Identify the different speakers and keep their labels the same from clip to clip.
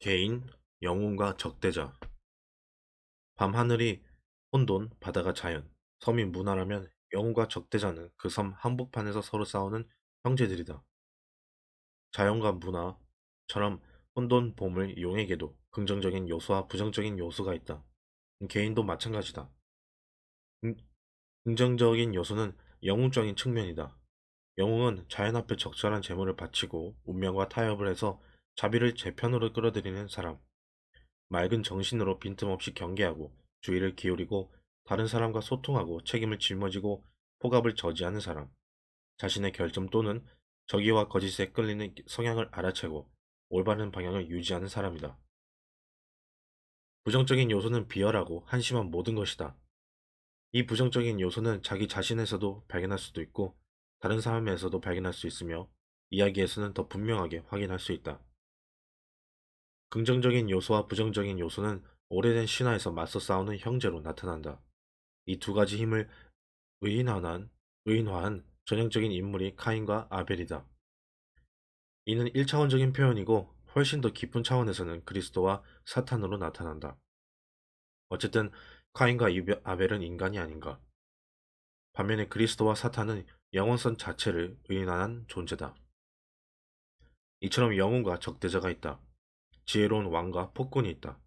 Speaker 1: 개인, 영웅과 적대자. 밤하늘이 혼돈, 바다가 자연, 섬이 문화라면 영웅과 적대자는 그 섬 한복판에서 서로 싸우는 형제들이다. 자연과 문화처럼 혼돈, 보물, 용에게도 긍정적인 요소와 부정적인 요소가 있다. 개인도 마찬가지다. 긍- 긍정적인 요소는 영웅적인 측면이다. 영웅은 자연 앞에 적절한 재물을 바치고 운명과 타협을 해서 자비를 제 편으로 끌어들이는 사람. 맑은 정신으로 빈틈없이 경계하고 주의를 기울이고 다른 사람과 소통하고 책임을 짊어지고 호갑을 저지하는 사람. 자신의 결점 또는 적의와 거짓에 끌리는 성향을 알아채고 올바른 방향을 유지하는 사람이다. 부정적인 요소는 비열하고 한심한 모든 것이다. 이 부정적인 요소는 자기 자신에서도 발견할 수도 있고 다른 사람에서도 발견할 수 있으며 이야기에서는 더 분명하게 확인할 수 있다. 긍정적인 요소와 부정적인 요소는 오래된 신화에서 맞서 싸우는 형제로 나타난다. 이 두 가지 힘을 의인화한 전형적인 인물이 카인과 아벨이다. 이는 1차원적인 표현이고 훨씬 더 깊은 차원에서는 그리스도와 사탄으로 나타난다. 어쨌든 카인과 아벨은 인간이 아닌가. 반면에 그리스도와 사탄은 영원성 자체를 의인화한 존재다. 이처럼 영웅과 적대자가 있다. 지혜로운 왕과 폭군이 있다.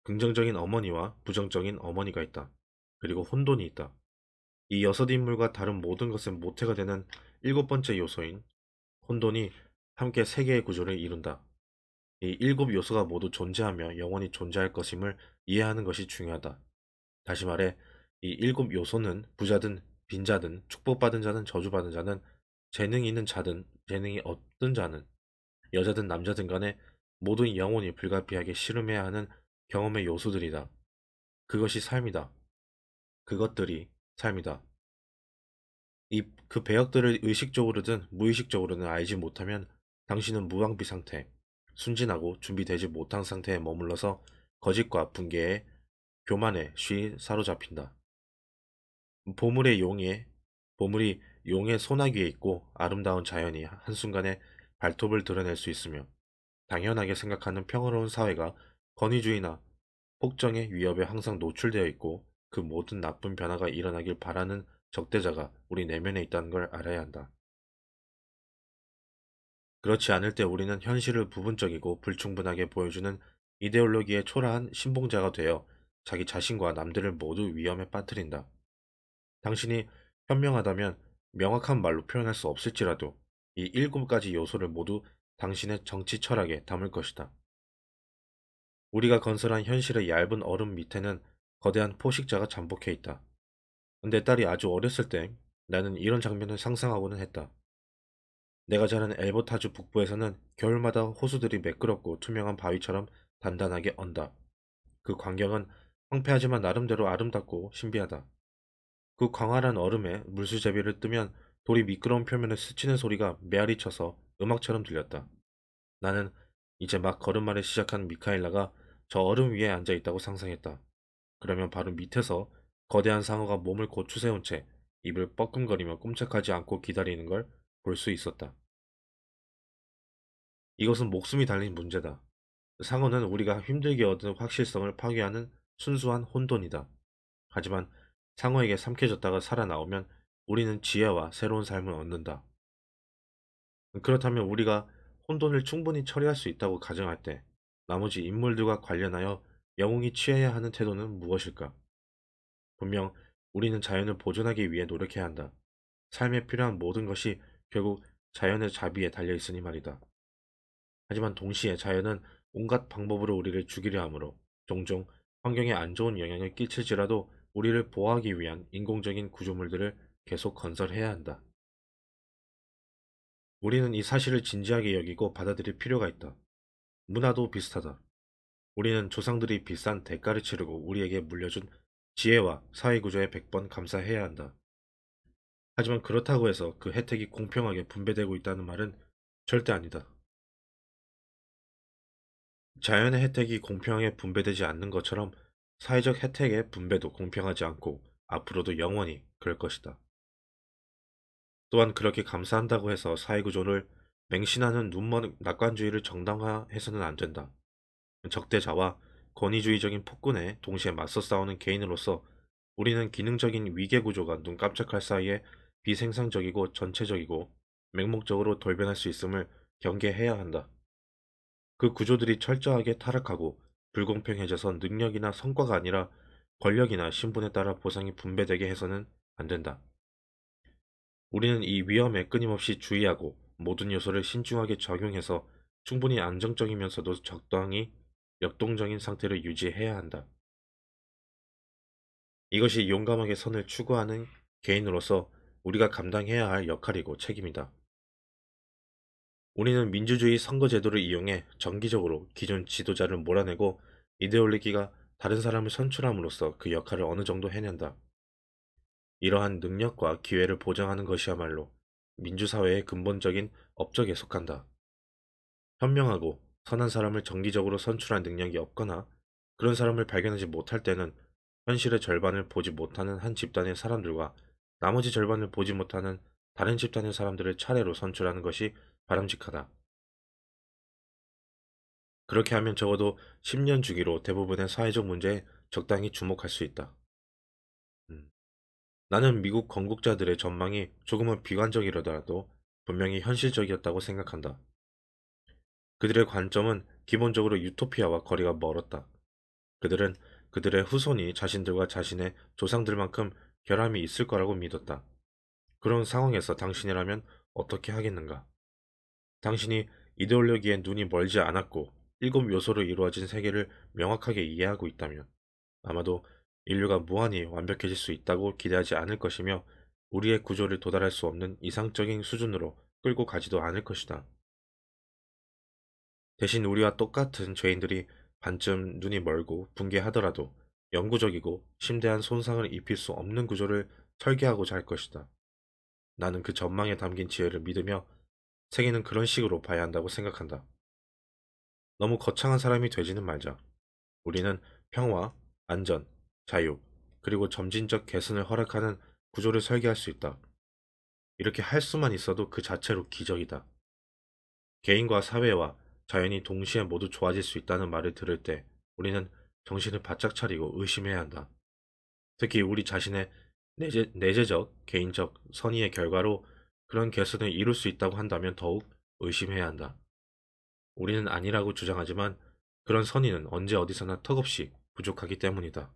Speaker 1: 긍정적인 어머니와 부정적인 어머니가 있다. 그리고 혼돈이 있다. 이 여섯 인물과 다른 모든 것은 모태가 되는 일곱 번째 요소인 혼돈이 함께 세계의 구조를 이룬다. 이 일곱 요소가 모두 존재하며 영원히 존재할 것임을 이해하는 것이 중요하다. 다시 말해, 이 일곱 요소는 부자든 빈자든 축복받은 자든 저주받은 자는 재능이 있는 자든 재능이 없든 자는 여자든 남자든 간에 모든 영혼이 불가피하게 씨름해야 하는 경험의 요소들이다. 그것이 삶이다. 그것들이 삶이다. 그 배역들을 의식적으로든 무의식적으로는 알지 못하면 당신은 무방비 상태, 순진하고 준비되지 못한 상태에 머물러서 거짓과 붕괴에 교만에 쉬 사로잡힌다. 보물의 용에 보물이 용의 소나기에 있고 아름다운 자연이 한순간에 발톱을 드러낼 수 있으며 당연하게 생각하는 평화로운 사회가 권위주의나 폭정의 위협에 항상 노출되어 있고 그 모든 나쁜 변화가 일어나길 바라는 적대자가 우리 내면에 있다는 걸 알아야 한다. 그렇지 않을 때 우리는 현실을 부분적이고 불충분하게 보여주는 이데올로기의 초라한 신봉자가 되어 자기 자신과 남들을 모두 위험에 빠뜨린다. 당신이 현명하다면 명확한 말로 표현할 수 없을지라도 이 일곱 가지 요소를 모두 당신의 정치 철학에 담을 것이다. 우리가 건설한 현실의 얇은 얼음 밑에는 거대한 포식자가 잠복해 있다. 내 딸이 아주 어렸을 때 나는 이런 장면을 상상하고는 했다. 내가 자란 엘버타주 북부에서는 겨울마다 호수들이 매끄럽고 투명한 바위처럼 단단하게 언다. 그 광경은 황폐하지만 나름대로 아름답고 신비하다. 그 광활한 얼음에 물수제비를 뜨면 돌이 미끄러운 표면을 스치는 소리가 메아리 쳐서 음악처럼 들렸다. 나는 이제 막 걸음마를 시작한 미카엘라가 저 얼음 위에 앉아 있다고 상상했다. 그러면 바로 밑에서 거대한 상어가 몸을 고추 세운 채 입을 뻐끔거리며 꼼짝하지 않고 기다리는 걸 볼 수 있었다. 이것은 목숨이 달린 문제다. 상어는 우리가 힘들게 얻은 확실성을 파괴하는 순수한 혼돈이다. 하지만 상어에게 삼켜졌다가 살아나오면 우리는 지혜와 새로운 삶을 얻는다. 그렇다면 우리가 혼돈을 충분히 처리할 수 있다고 가정할 때 나머지 인물들과 관련하여 영웅이 취해야 하는 태도는 무엇일까? 분명 우리는 자연을 보존하기 위해 노력해야 한다. 삶에 필요한 모든 것이 결국 자연의 자비에 달려 있으니 말이다. 하지만 동시에 자연은 온갖 방법으로 우리를 죽이려 하므로 종종 환경에 안 좋은 영향을 끼칠지라도 우리를 보호하기 위한 인공적인 구조물들을 계속 건설해야 한다. 우리는 이 사실을 진지하게 여기고 받아들일 필요가 있다. 문화도 비슷하다. 우리는 조상들이 비싼 대가를 치르고 우리에게 물려준 지혜와 사회구조에 100번 감사해야 한다. 하지만 그렇다고 해서 그 혜택이 공평하게 분배되고 있다는 말은 절대 아니다. 자연의 혜택이 공평하게 분배되지 않는 것처럼 사회적 혜택의 분배도 공평하지 않고 앞으로도 영원히 그럴 것이다. 또한 그렇게 감사한다고 해서 사회구조를 맹신하는 눈먼 낙관주의를 정당화해서는 안 된다. 적대자와 권위주의적인 폭군에 동시에 맞서 싸우는 개인으로서 우리는 기능적인 위계 구조가 눈 깜짝할 사이에 비생산적이고 전체적이고 맹목적으로 돌변할 수 있음을 경계해야 한다. 그 구조들이 철저하게 타락하고 불공평해져서 능력이나 성과가 아니라 권력이나 신분에 따라 보상이 분배되게 해서는 안 된다. 우리는 이 위험에 끊임없이 주의하고 모든 요소를 신중하게 적용해서 충분히 안정적이면서도 적당히 역동적인 상태를 유지해야 한다. 이것이 용감하게 선을 추구하는 개인으로서 우리가 감당해야 할 역할이고 책임이다. 우리는 민주주의 선거제도를 이용해 정기적으로 기존 지도자를 몰아내고 이데올로기가 다른 사람을 선출함으로써 그 역할을 어느 정도 해낸다. 이러한 능력과 기회를 보장하는 것이야말로 민주사회의 근본적인 업적에 속한다. 현명하고 선한 사람을 정기적으로 선출할 능력이 없거나 그런 사람을 발견하지 못할 때는 현실의 절반을 보지 못하는 한 집단의 사람들과 나머지 절반을 보지 못하는 다른 집단의 사람들을 차례로 선출하는 것이 바람직하다. 그렇게 하면 적어도 10년 주기로 대부분의 사회적 문제에 적당히 주목할 수 있다. 음. 나는 미국 건국자들의 전망이 조금은 비관적이라도 분명히 현실적이었다고 생각한다. 그들의 관점은 기본적으로 유토피아와 거리가 멀었다. 그들은 그들의 후손이 자신들과 자신의 조상들만큼 결함이 있을 거라고 믿었다. 그런 상황에서 당신이라면 어떻게 하겠는가? 당신이 이데올로기에 눈이 멀지 않았고 일곱 요소로 이루어진 세계를 명확하게 이해하고 있다면 아마도 인류가 무한히 완벽해질 수 있다고 기대하지 않을 것이며 우리의 구조를 도달할 수 없는 이상적인 수준으로 끌고 가지도 않을 것이다. 대신 우리와 똑같은 죄인들이 반쯤 눈이 멀고 붕괴하더라도 영구적이고 심대한 손상을 입힐 수 없는 구조를 설계하고자 할 것이다. 나는 그 전망에 담긴 지혜를 믿으며 세계는 그런 식으로 봐야 한다고 생각한다. 너무 거창한 사람이 되지는 말자. 우리는 평화, 안전, 자유, 그리고 점진적 개선을 허락하는 구조를 설계할 수 있다. 이렇게 할 수만 있어도 그 자체로 기적이다. 개인과 사회와 자연이 동시에 모두 좋아질 수 있다는 말을 들을 때 우리는 정신을 바짝 차리고 의심해야 한다. 특히 우리 자신의 내재적, 개인적 선의의 결과로 그런 개선을 이룰 수 있다고 한다면 더욱 의심해야 한다. 우리는 아니라고 주장하지만 그런 선의는 언제 어디서나 턱없이 부족하기 때문이다.